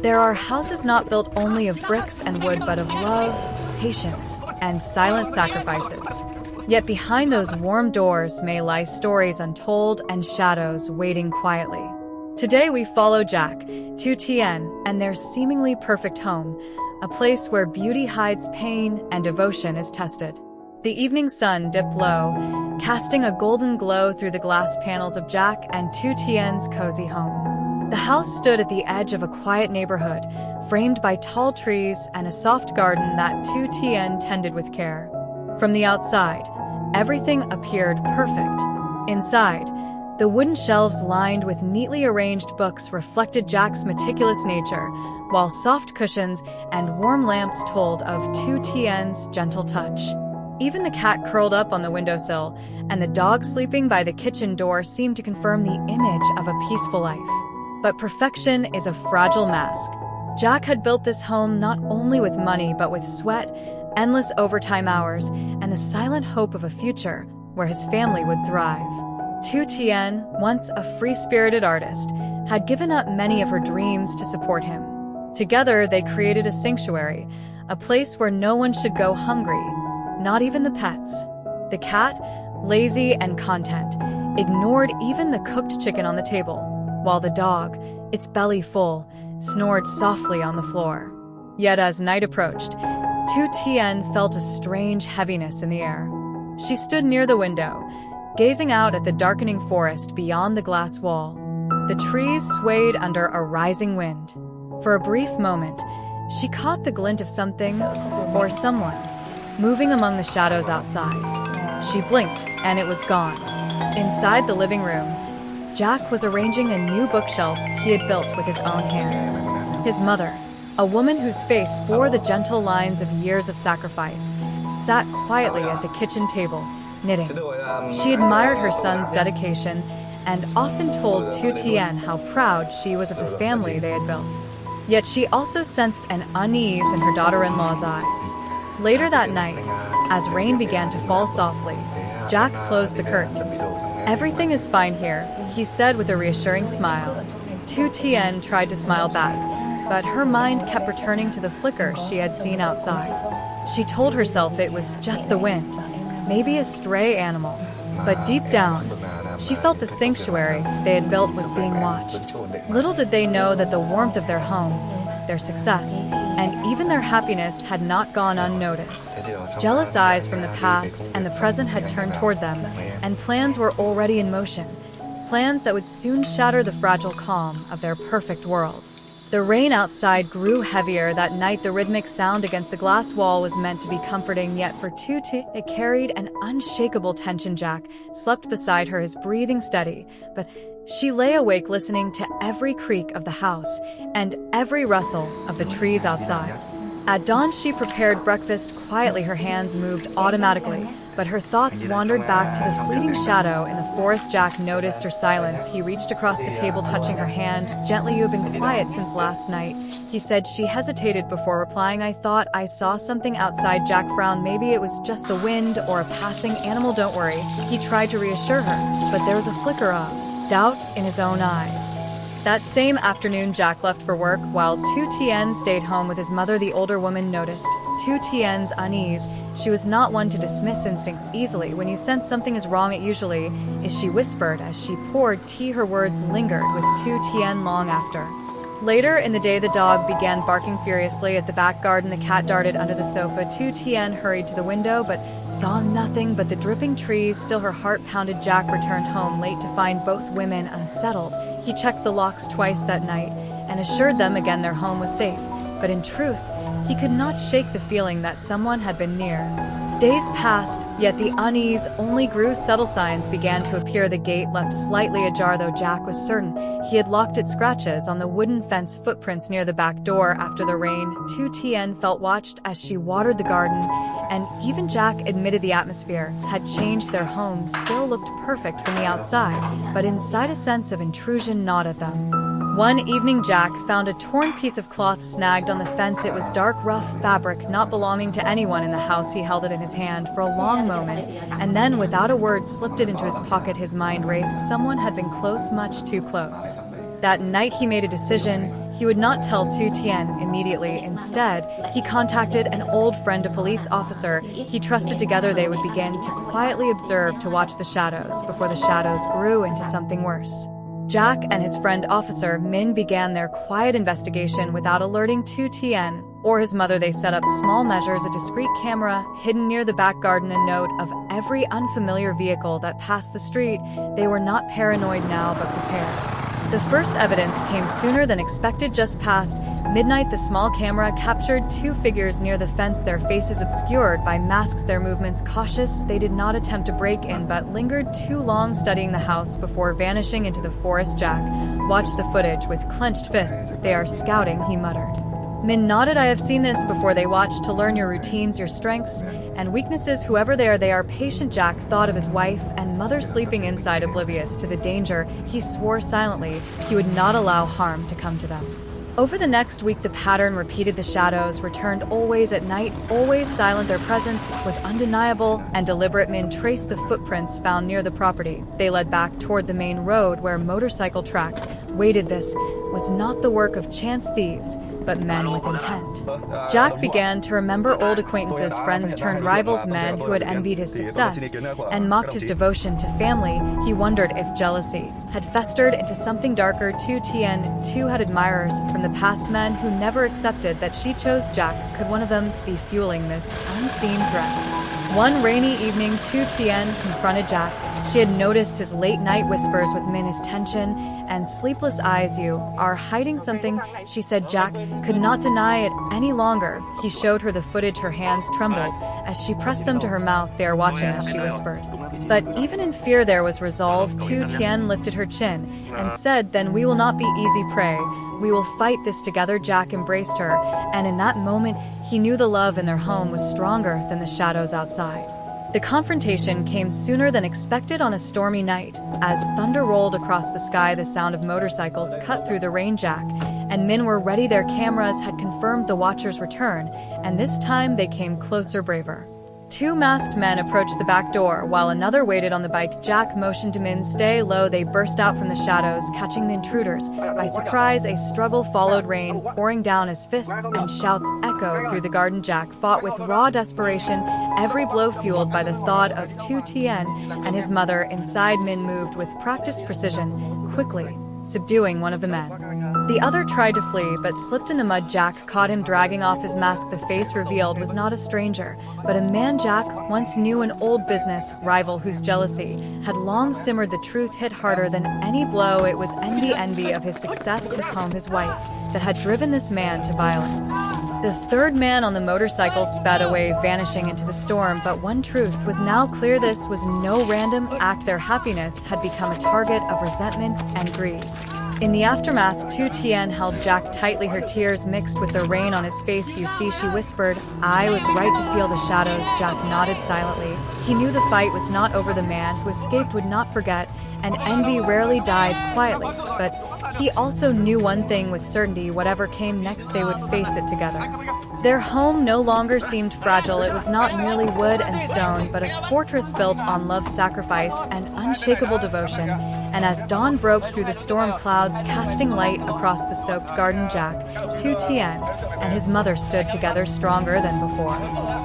There are houses not built only of bricks and wood, but of love, patience, and silent sacrifices. Yet behind those warm doors may lie stories untold and shadows waiting quietly. Today we follow Jack, Tu Tien, and their seemingly perfect home, a place where beauty hides pain and devotion is tested. The evening sun dipped low, casting a golden glow through the glass panels of Jack and Tu Tien's cozy home. The house stood at the edge of a quiet neighborhood, framed by tall trees and a soft garden that Tu Tien tended with care. From the outside, everything appeared perfect. Inside, the wooden shelves lined with neatly arranged books reflected Jack's meticulous nature, while soft cushions and warm lamps told of Tu Tien's gentle touch. Even the cat curled up on the windowsill, and the dog sleeping by the kitchen door seemed to confirm the image of a peaceful life. But perfection is a fragile mask. Jack had built this home not only with money but with sweat, endless overtime hours, and the silent hope of a future where his family would thrive. Tu Tien, once a free-spirited artist, had given up many of her dreams to support him. Together, they created a sanctuary, a place where no one should go hungry, not even the pets. The cat, lazy and content, ignored even the cooked chicken on the table, while the dog, its belly full, snored softly on the floor. Yet as night approached, Tu Tien felt a strange heaviness in the air. She stood near the window, gazing out at the darkening forest beyond the glass wall. The trees swayed under a rising wind. For a brief moment, she caught the glint of something, or someone, moving among the shadows outside. She blinked, and it was gone. Inside the living room, Jack was arranging a new bookshelf he had built with his own hands. His mother, a woman whose face bore the gentle lines of years of sacrifice, sat quietly at the kitchen table, knitting. She admired her son's dedication and often told Tu Tien how proud she was of the family they had built. Yet she also sensed an unease in her daughter-in-law's eyes. Later that night, as rain began to fall softly, Jack closed the curtains. "Everything is fine here," he said with a reassuring smile. Tu Tien tried to smile back, but her mind kept returning to the flicker she had seen outside. She told herself it was just the wind, maybe a stray animal. But deep down, she felt the sanctuary they had built was being watched. Little did they know that the warmth of their home, their success, and even their happiness had not gone unnoticed. Jealous eyes from the past and the present had turned toward them, and plans were already in motion. Plans that would soon shatter the fragile calm of their perfect world. The rain outside grew heavier that night. The rhythmic sound against the glass wall was meant to be comforting, yet for Tu Tien it carried an unshakable tension. Jack slept beside her, his breathing steady, but she lay awake listening to every creak of the house and every rustle of the trees outside. At dawn she prepared breakfast quietly. Her hands moved automatically, but her thoughts wandered back to the fleeting shadow in the forest. Jack noticed her silence. He reached across the table, touching her hand gently. "You have been quiet since last night," he said. She hesitated before replying. "I thought I saw something outside." Jack frowned. "Maybe it was just the wind or a passing animal." "Don't worry," he tried to reassure her, but there was a flicker of doubt in his own eyes. That same afternoon, Jack left for work while Tu Tien stayed home with his mother. The older woman noticed Tu Tien's unease. She was not one to dismiss instincts easily. "When you sense something is wrong, it usually is," she whispered as she poured tea. Her words lingered with Tu Tien long after. Later in the day, the dog began barking furiously at the back garden. The cat darted under the sofa. Tu Tien hurried to the window but saw nothing but the dripping trees. Still, her heart pounded. Jack returned home late to find both women unsettled. He checked the locks twice that night and assured them again their home was safe. But in truth, he could not shake the feeling that someone had been near. Days passed, yet the unease only grew. Subtle signs began to appear. The gate left slightly ajar, though Jack was certain he had locked it. Scratches on the wooden fence, footprints near the back door. After the rain, Tu Tien felt watched as she watered the garden, and even Jack admitted the atmosphere had changed. Their home still looked perfect from the outside, but inside a sense of intrusion gnawed at them. One evening, Jack found a torn piece of cloth snagged on the fence. It was dark, rough fabric, not belonging to anyone in the house. He held it in his hand for a long moment, and then, without a word, slipped it into his pocket. His mind raced. Someone had been close, much too close. That night he made a decision. he would not tell Tu Tien immediately. Instead, he contacted an old friend, a police officer he trusted. Together they would begin to quietly observe, to watch the shadows before the shadows grew into something worse. Jack and his friend Officer Min began their quiet investigation without alerting Tu Tien or his mother. They set up small measures, a discreet camera hidden near the back garden, a note of every unfamiliar vehicle that passed the street. They were not paranoid now, but prepared. The first evidence came sooner than expected. Just past midnight, the small camera captured two figures near the fence, their faces obscured by masks, their movements cautious. They did not attempt to break in, but lingered too long studying the house before vanishing into the forest. Jack watched the footage with clenched fists. "They are scouting," he muttered. Min nodded. "I have seen this before. They watch to learn your routines, your strengths and weaknesses, whoever they are patient." Jack thought of his wife and mother sleeping inside, oblivious to the danger. He swore silently he would not allow harm to come to them. Over the next week, the pattern repeated. The shadows returned, always at night, always silent. Their presence was undeniable and deliberate. Min traced the footprints found near the property. They led back toward the main road where motorcycle tracks waited. This was not the work of chance thieves, but men with intent. Jack began to remember old acquaintances, friends turned rivals, men who had envied his success and mocked his devotion to family. He wondered if jealousy had festered into something darker. Tu Tien, too, had admirers from the past, men who never accepted that she chose Jack. Could one of them be fueling this unseen threat? One rainy evening, Tu Tien confronted Jack. She had noticed his late-night whispers with Min, his tension and sleepless eyes. "You are hiding something," she said. Jack could not deny it any longer. He showed her the footage. Her hands trembled as she pressed them to her mouth. "They are watching," she whispered. But even in fear there was resolve. Tu Tien lifted her chin and said, "Then we will not be easy prey. We will fight this together." Jack embraced her, and in that moment he knew the love in their home was stronger than the shadows outside. The confrontation came sooner than expected on a stormy night. As thunder rolled across the sky, the sound of motorcycles cut through the rain. Jack and Min were ready. Their cameras had confirmed the Watcher's return, and this time they came closer, braver. Two masked men approached the back door, while another waited on the bike. Jack motioned to Min, "Stay low." They burst out from the shadows, catching the intruders by surprise. A struggle followed, rain pouring down as fists and shouts echoed through the garden. Jack fought with raw desperation, every blow fueled by the thought of Tu Tien and his mother. Inside, Min moved with practiced precision, quickly subduing one of the men. The other tried to flee, but slipped in the mud. Jack caught him, dragging off his mask. The face revealed was not a stranger, but a man Jack once knew, an old business rival whose jealousy had long simmered. The truth hit harder than any blow. It was envy of his success, his home, his wife, that had driven this man to violence. The third man on the motorcycle sped away, vanishing into the storm. But one truth was now clear: this was no random act. Their happiness had become a target of resentment and greed. In the aftermath, Tu Tien held Jack tightly, her tears mixed with the rain on his face. "You see," she whispered, "I was right to feel the shadows." Jack nodded silently. He knew the fight was not over. The man who escaped would not forget, and envy rarely died quietly. But he also knew one thing with certainty: whatever came next, they would face it together. Their home no longer seemed fragile. It was not merely wood and stone, but a fortress built on love, sacrifice, and unshakable devotion. And as dawn broke through the storm clouds, casting light across the soaked garden, Jack, Tu Tien, and his mother stood together, stronger than before.